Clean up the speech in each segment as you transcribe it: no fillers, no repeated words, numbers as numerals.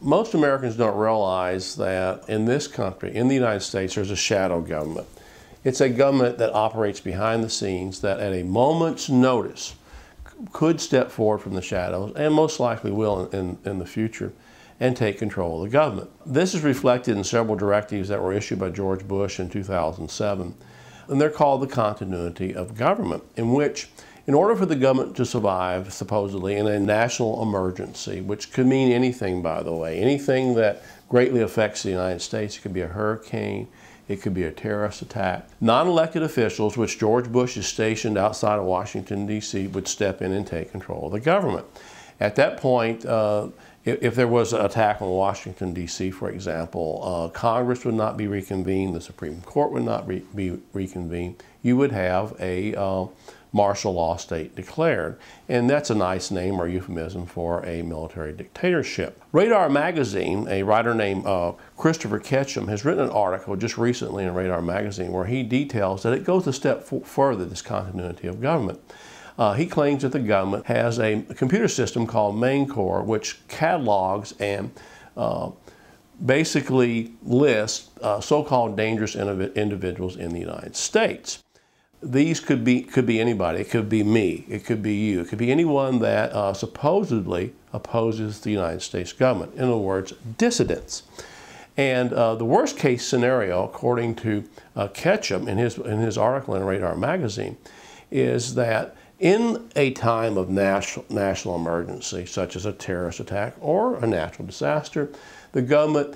Most Americans don't realize that in this country, in the United States, there's a shadow government. It's a government that operates behind the scenes, that at a moment's notice could step forward from the shadows, and most likely will in the future, and take control of the government. This is reflected in several directives that were issued by George Bush in 2007, and they're called the continuity of government, in which, in order for the government to survive, supposedly, in a national emergency, which could mean anything, by the way, anything that greatly affects the United States. It could be a hurricane, it could be a terrorist attack. Non-elected officials, which George Bush is stationed outside of Washington, D.C., would step in and take control of the government. At that point, if there was an attack on Washington, D.C., for example, Congress would not be reconvened, the Supreme Court would not be reconvened. You would have a martial law state declared. And that's a nice name or euphemism for a military dictatorship. Radar Magazine, a writer named Christopher Ketchum, has written an article just recently in Radar Magazine where he details that it goes a step further, this continuity of government. He claims that the government has a computer system called Main Core, which catalogs and basically lists so-called dangerous individuals in the United States. These could be anybody. It could be me. It could be you. It could be anyone that supposedly opposes the United States government. In other words, dissidents. And the worst case scenario, according to Ketchum in his article in Radar Magazine, is that in a time of national emergency, such as a terrorist attack or a natural disaster, the government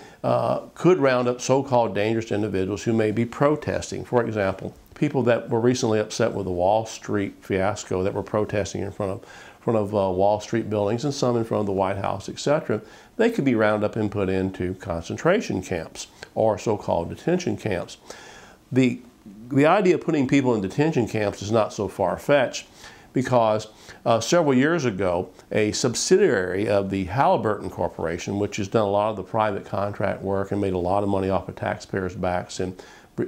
could round up so-called dangerous individuals who may be protesting. For example, people that were recently upset with the Wall Street fiasco, that were protesting in front of Wall Street buildings and some in front of the White House, etc., they could be rounded up and put into concentration camps or so-called detention camps. The idea of putting people in detention camps is not so far-fetched, because several years ago, a subsidiary of the Halliburton Corporation, which has done a lot of the private contract work and made a lot of money off of taxpayers' backs in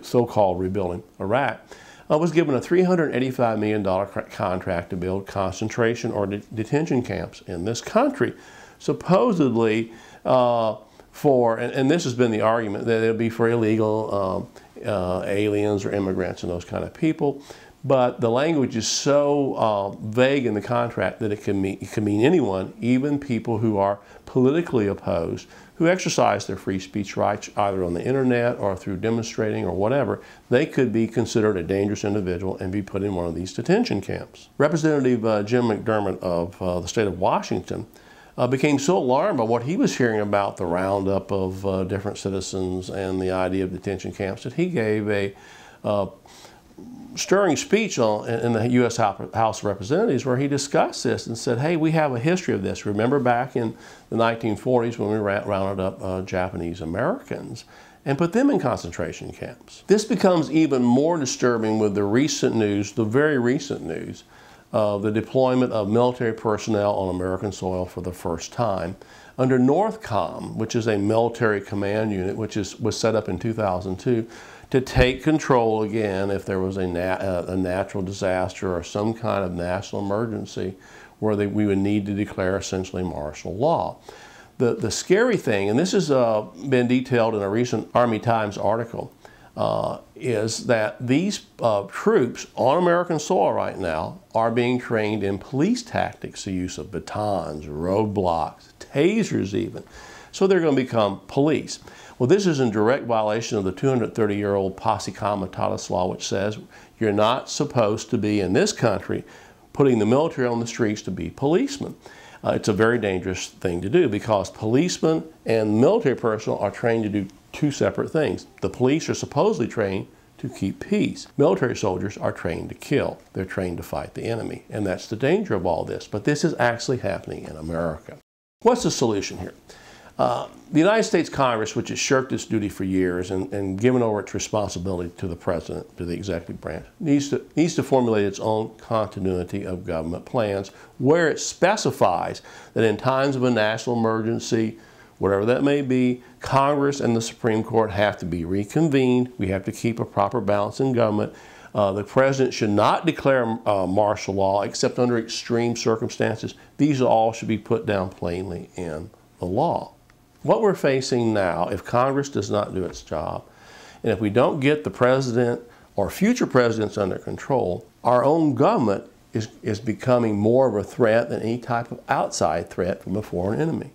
so-called rebuilding Iraq, was given a $385 million contract to build concentration or detention camps in this country, supposedly and this has been the argument, that it would be for illegal aliens or immigrants and those kind of people. But the language is so vague in the contract that it can mean anyone, even people who are politically opposed, who exercise their free speech rights either on the internet or through demonstrating or whatever. They could be considered a dangerous individual and be put in one of these detention camps. Representative Jim McDermott of the state of Washington became so alarmed by what he was hearing about the roundup of different citizens and the idea of detention camps that he gave a stirring speech in the U.S. House of Representatives where he discussed this and said, hey, we have a history of this. Remember back in the 1940s when we rounded up Japanese Americans and put them in concentration camps. This becomes even more disturbing with the recent news, the very recent news, of the deployment of military personnel on American soil for the first time under NORTHCOM, which is a military command unit which was set up in 2002 to take control again if there was a natural disaster or some kind of national emergency where we would need to declare essentially martial law. The scary thing, and this has been detailed in a recent Army Times article, is that these troops on American soil right now are being trained in police tactics, the use of batons, roadblocks, tasers even. So they're going to become police. Well, this is in direct violation of the 230-year-old Posse Comitatus law, which says you're not supposed to be in this country putting the military on the streets to be policemen. It's a very dangerous thing to do because policemen and military personnel are trained to do two separate things. The police are supposedly trained to keep peace. Military soldiers are trained to kill. They're trained to fight the enemy. And that's the danger of all this. But this is actually happening in America. What's the solution here? The United States Congress, which has shirked its duty for years and given over its responsibility to the President, to the executive branch, needs to formulate its own continuity of government plans where it specifies that in times of a national emergency, whatever that may be, Congress and the Supreme Court have to be reconvened. We have to keep a proper balance in government. The President should not declare martial law except under extreme circumstances. These all should be put down plainly in the law. What we're facing now, if Congress does not do its job, and if we don't get the president or future presidents under control, our own government is becoming more of a threat than any type of outside threat from a foreign enemy.